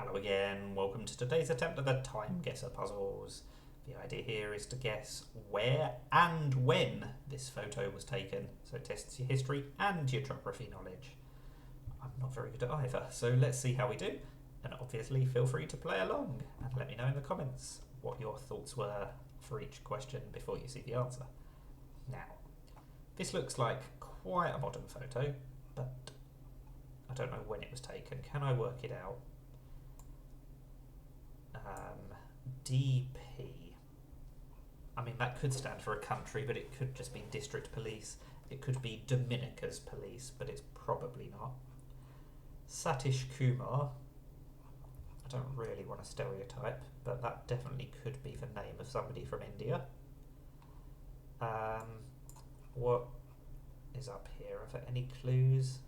Hello again, welcome to today's attempt at the TimeGuessr puzzles. The idea here is to guess where and when this photo was taken, so it tests your history and your geography knowledge. I'm not very good at either, so let's see how we do, and obviously feel free to play along and let me know in the comments what your thoughts were for each question before you see the answer. Now, this looks like quite a modern photo, but I don't know when it was taken. Can I work it out? DP. I mean, that could stand for a country, but it could just be District Police. It could be Dominica's Police, but it's probably not. Satish Kumar. I don't really want to stereotype, but that definitely could be the name of somebody from India. What is up here? Are there any clues?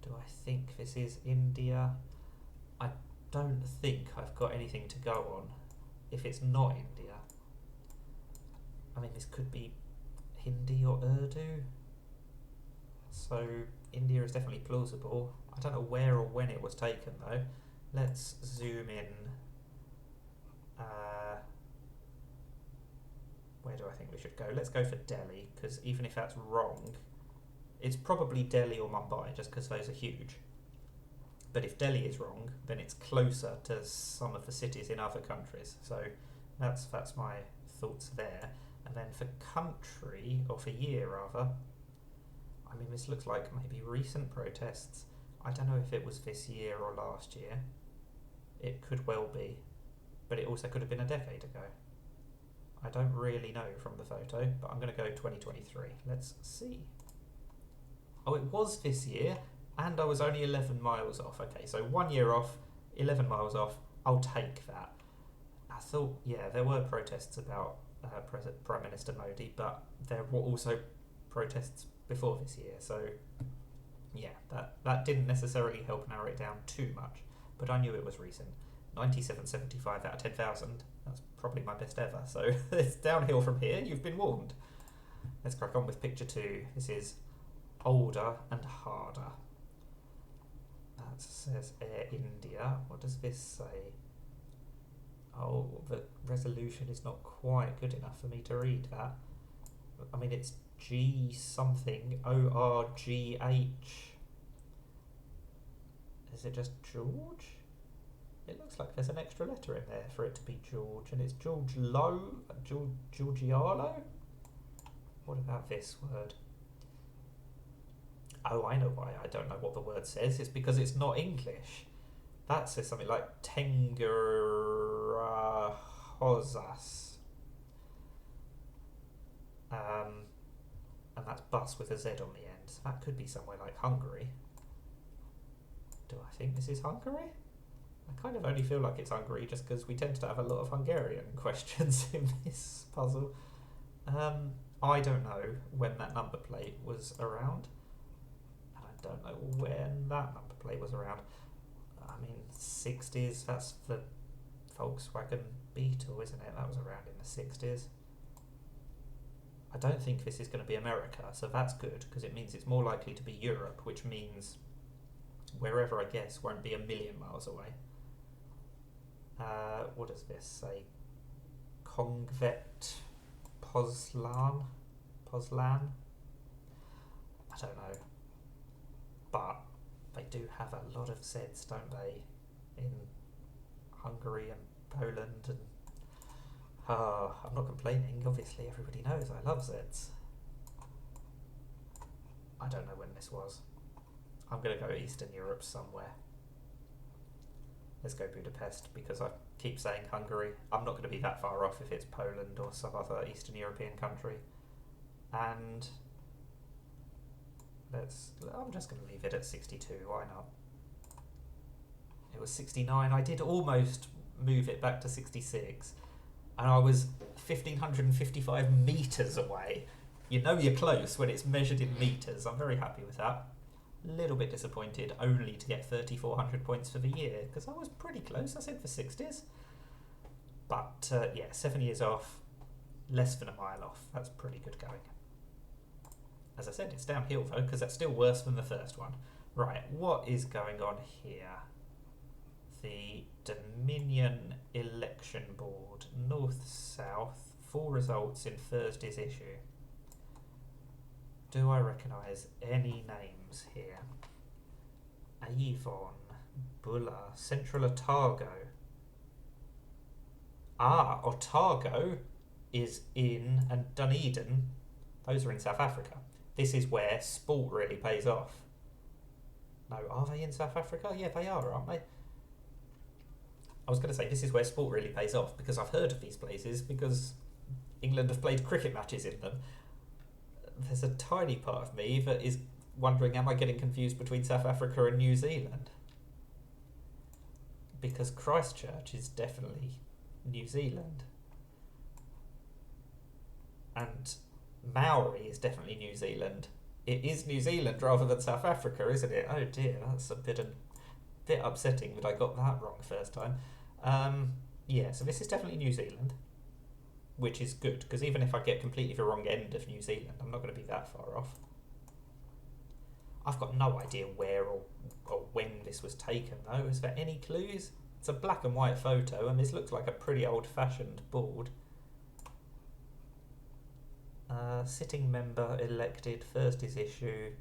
Do I think this is India? I don't think I've got anything to go on if it's not India. I mean, this could be Hindi or Urdu. So India is definitely plausible. I don't know where or when it was taken though. Let's zoom in. Where do I think we should go? Let's go for Delhi, because even if that's wrong, it's probably Delhi or Mumbai, just because those are huge. But if Delhi is wrong, then it's closer to some of the cities in other countries. So that's my thoughts there. And then for country, or for year rather, I mean, this looks like maybe recent protests. I don't know if it was this year or last year. It could well be, but it also could have been a decade ago. I don't really know from the photo, but I'm going to go 2023. Let's see. Oh, it was this year, and I was only 11 miles off. Okay, so 1 year off, 11 miles off. I'll take that. I thought, yeah, there were protests about Prime Minister Modi, but there were also protests before this year. So, yeah, that didn't necessarily help narrow it down too much, but I knew it was recent. 97.75 out of 10,000. That's probably my best ever. So it's downhill from here. You've been warned. Let's crack on with picture 2. This is older and harder. That says Air India. What does this say? Oh, the resolution is not quite good enough for me to read that. I mean, it's G something, ORGH. Is it just George? It looks like there's an extra letter in there for it to be George, and it's Georgialo? What about this word? Oh, I know why I don't know what the word says. It's because it's not English. That says something like Tengerahozas. And that's bus with a Z on the end. So that could be somewhere like Hungary. Do I think this is Hungary? I kind of only feel like it's Hungary just because we tend to have a lot of Hungarian questions in this puzzle. I don't know when that number plate was around. And I don't know when that number plate was around. I mean, 60s, that's the Volkswagen Beetle, isn't it? That was around in the 60s. I don't think this is going to be America, so that's good, because it means it's more likely to be Europe, which means wherever I guess won't be a million miles away. What does this say? Kongvet Pozlan? I don't know. But they do have a lot of Zs, don't they? In Hungary and Poland. And I'm not complaining. Obviously, everybody knows I love Zs. I don't know when this was. I'm going to go Eastern Europe somewhere. Let's go Budapest, because I keep saying Hungary. I'm not going to be that far off if it's Poland or some other Eastern European country. And I'm just going to leave it at 62, why not? It was 69. I did almost move it back to 66, and I was 1,555 metres away. You know you're close when it's measured in metres. I'm very happy with that. A little bit disappointed only to get 3,400 points for the year, because I was pretty close. I said the 60s. But yeah, 7 years off, less than a mile off. That's pretty good going. As I said, it's downhill though, because that's still worse than the first one. Right, what is going on here? the Dominion Election Board. North-South. Full results in Thursday's issue. Do I recognise any names here? Avon, Buller, Central Otago. Otago is in, and Dunedin, those are in South Africa. This is where sport really pays off. No, are they in South Africa? Yeah, they are, aren't they? I was going to say this is where sport really pays off because I've heard of these places because England have played cricket matches in them. There's a tiny part of me that is wondering, am I getting confused between South Africa and New Zealand? Because Christchurch is definitely New Zealand. And Maori is definitely New Zealand. It is New Zealand rather than South Africa, isn't it? Oh dear, that's a bit upsetting that I got that wrong first time. Yeah, so this is definitely New Zealand, which is good, because even if I get completely the wrong end of New Zealand, I'm not going to be that far off. I've got no idea where or when this was taken, though. Is there any clues? It's a black and white photo, and this looks like a pretty old-fashioned board. Sitting member elected, Thursday's issue.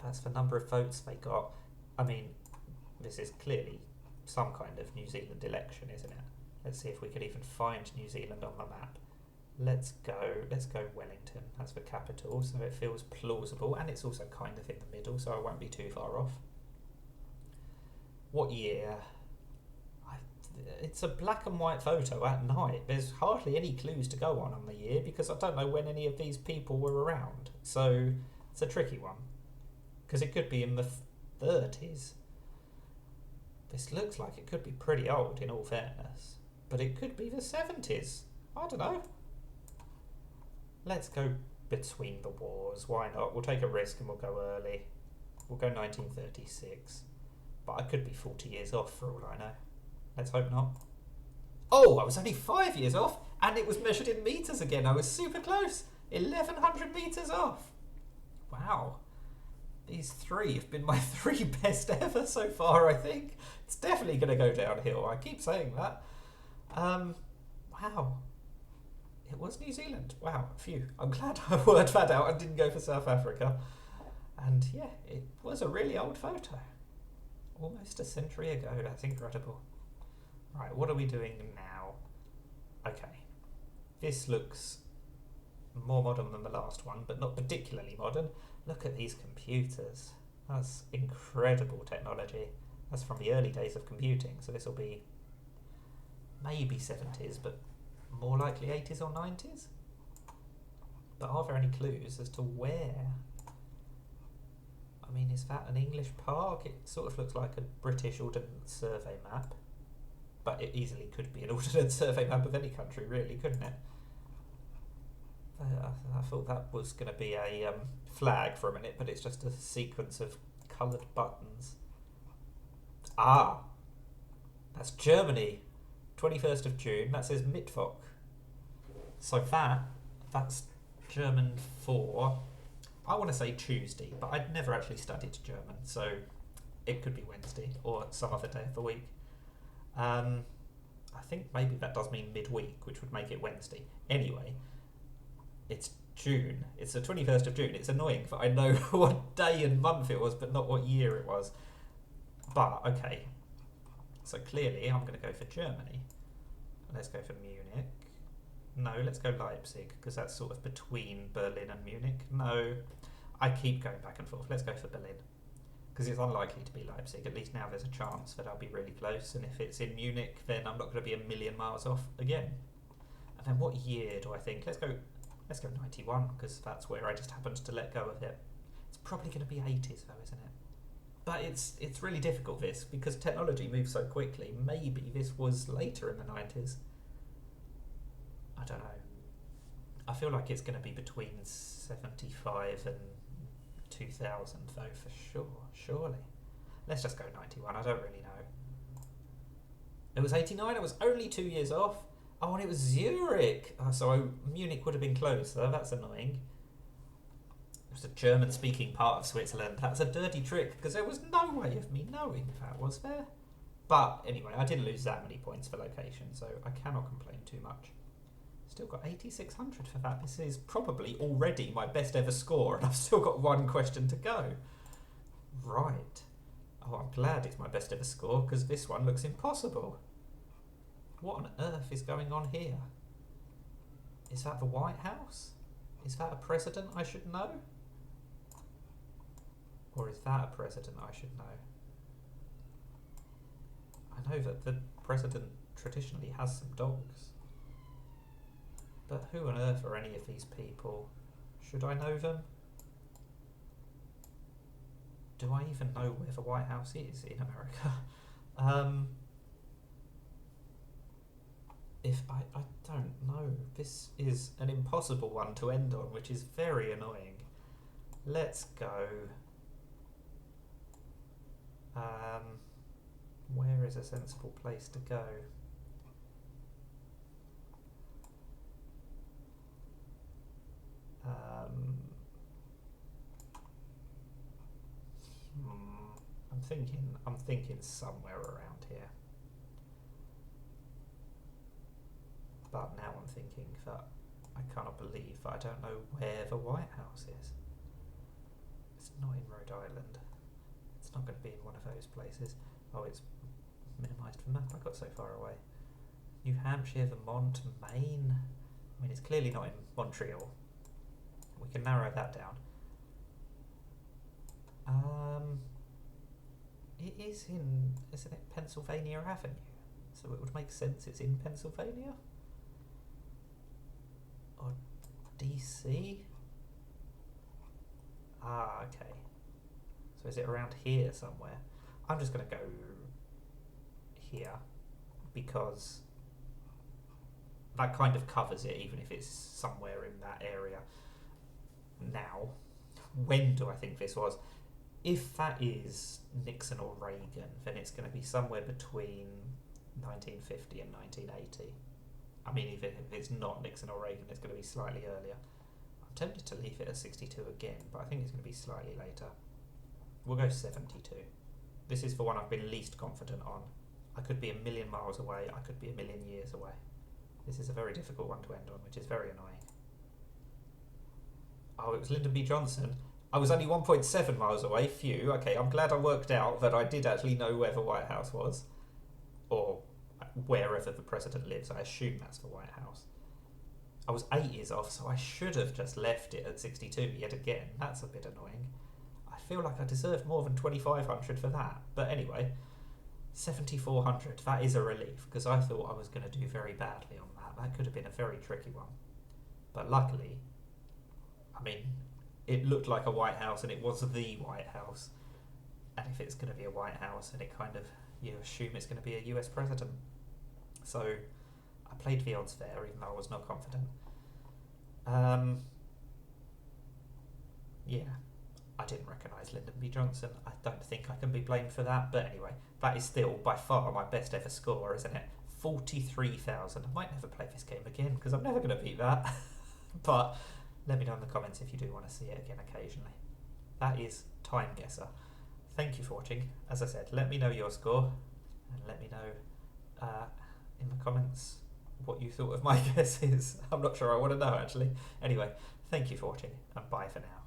That's the number of votes they got. I mean, this is clearly some kind of New Zealand election, isn't it? Let's see if we could even find New Zealand on the map. Let's go Wellington. That's the capital, so it feels plausible, and it's also kind of in the middle, so I won't be too far off. What year? It's a black and white photo at night. There's hardly any clues to go on the year because I don't know when any of these people were around. So it's a tricky one because it could be in the 30s. This looks like it could be pretty old in all fairness, but it could be the 70s. I don't know. Let's go between the wars. Why not? We'll take a risk and we'll go early. We'll go 1936. But I could be 40 years off for all I know. Let's hope not. Oh, I was only 5 years off, and it was measured in metres again. I was super close. 1,100 metres off. Wow. These three have been my three best ever so far, I think. It's definitely going to go downhill. I keep saying that. Wow. It was New Zealand. Wow, phew. I'm glad I worked that out and didn't go for South Africa. And yeah, it was a really old photo. Almost a century ago. That's incredible. Right, what are we doing now? Okay. This looks more modern than the last one, but not particularly modern. Look at these computers. That's incredible technology. That's from the early days of computing, so this will be maybe 70s, but more likely 80s or 90s? But are there any clues as to where? I mean, is that an English park? It sort of looks like a British Ordnance Survey map, but it easily could be an Ordnance Survey map of any country, really, couldn't it? I thought that was going to be a flag for a minute, but it's just a sequence of coloured buttons. Ah! That's Germany. 21st of June. That says Mittwoch. So that's German for, I want to say Tuesday, but I'd never actually studied German, so it could be Wednesday or some other day of the week. I think maybe that does mean midweek, which would make it Wednesday. Anyway, it's June. It's the 21st of June. It's annoying that I know what day and month it was, but not what year it was. But, okay. So clearly I'm going to go for Germany. Let's go for Munich. No, let's go Leipzig, because that's sort of between Berlin and Munich. No, I keep going back and forth. Let's go for Berlin, because it's unlikely to be Leipzig. At least now there's a chance that I'll be really close, and if it's in Munich, then I'm not going to be a million miles off again. And then what year do I think? Let's go 91, because that's where I just happened to let go of it. It's probably going to be 80s though, isn't it? But it's really difficult, this, because technology moves so quickly. Maybe this was later in the 90s. I don't know. I feel like it's going to be between 75 and 2000 though, for sure. Surely. Let's just go 91. I don't really know. It was 89. It was only 2 years off. Oh, and it was Zurich. Oh, so Munich would have been closer. That's annoying. It was a German-speaking part of Switzerland. That's a dirty trick, because there was no way of me knowing that, was there? But anyway, I didn't lose that many points for location, so I cannot complain too much. Still got 8,600 for that. This is probably already my best ever score, and I've still got one question to go. Right. Oh, I'm glad it's my best ever score, because this one looks impossible. What on earth is going on here? Is that the White House? Is that a president I should know? Or is that a president I should know? I know that the president traditionally has some dogs. But who on earth are any of these people? Should I know them? Do I even know where the White House is in America? If I don't know. This is an impossible one to end on, which is very annoying. Let's go. Where is a sensible place to go? I'm thinking somewhere around here. But now I'm thinking that I cannot believe that I don't know where the White House is. It's not in Rhode Island. It's not going to be in one of those places. Oh, it's minimised the map. I got so far away. New Hampshire, Vermont, Maine. I mean, it's clearly not in Montreal. We can narrow that down. It is in, isn't it, Pennsylvania Avenue? So it would make sense it's in Pennsylvania? Or DC? Ah, okay. So is it around here somewhere? I'm just going to go here because that kind of covers it, even if it's somewhere in that area. Now, when do I think this was? If that is Nixon or Reagan, then it's going to be somewhere between 1950 and 1980. I mean, even if it's not Nixon or Reagan, it's going to be slightly earlier. I'm tempted to leave it at 62 again, but I think it's going to be slightly later. We'll go 72. This is the one I've been least confident on. I could be a million miles away, I could be a million years away. This is a very difficult one to end on, which is very annoying. Oh, it was Lyndon B. Johnson. I was only 1.7 miles away, phew. Okay, I'm glad I worked out that I did actually know where the White House was. Or wherever the president lives. I assume that's the White House. I was 8 years off, so I should have just left it at 62 yet again. That's a bit annoying. I feel like I deserved more than 2,500 for that. But anyway, 7,400. That is a relief, because I thought I was going to do very badly on that. That could have been a very tricky one. But luckily, I mean, it looked like a White House, and it was the White House. And if it's going to be a White House, and it kind of, you assume it's going to be a US president. So I played the odds fair, even though I was not confident. Yeah, I didn't recognise Lyndon B. Johnson. I don't think I can be blamed for that. But anyway, that is still by far my best ever score, isn't it? 43,000. I might never play this game again, because I'm never going to beat that. But let me know in the comments if you do want to see it again occasionally. That is TimeGuessr. Thank you for watching. As I said, let me know your score, and let me know in the comments what you thought of my guesses. I'm not sure I want to know, actually. Anyway, thank you for watching, and bye for now.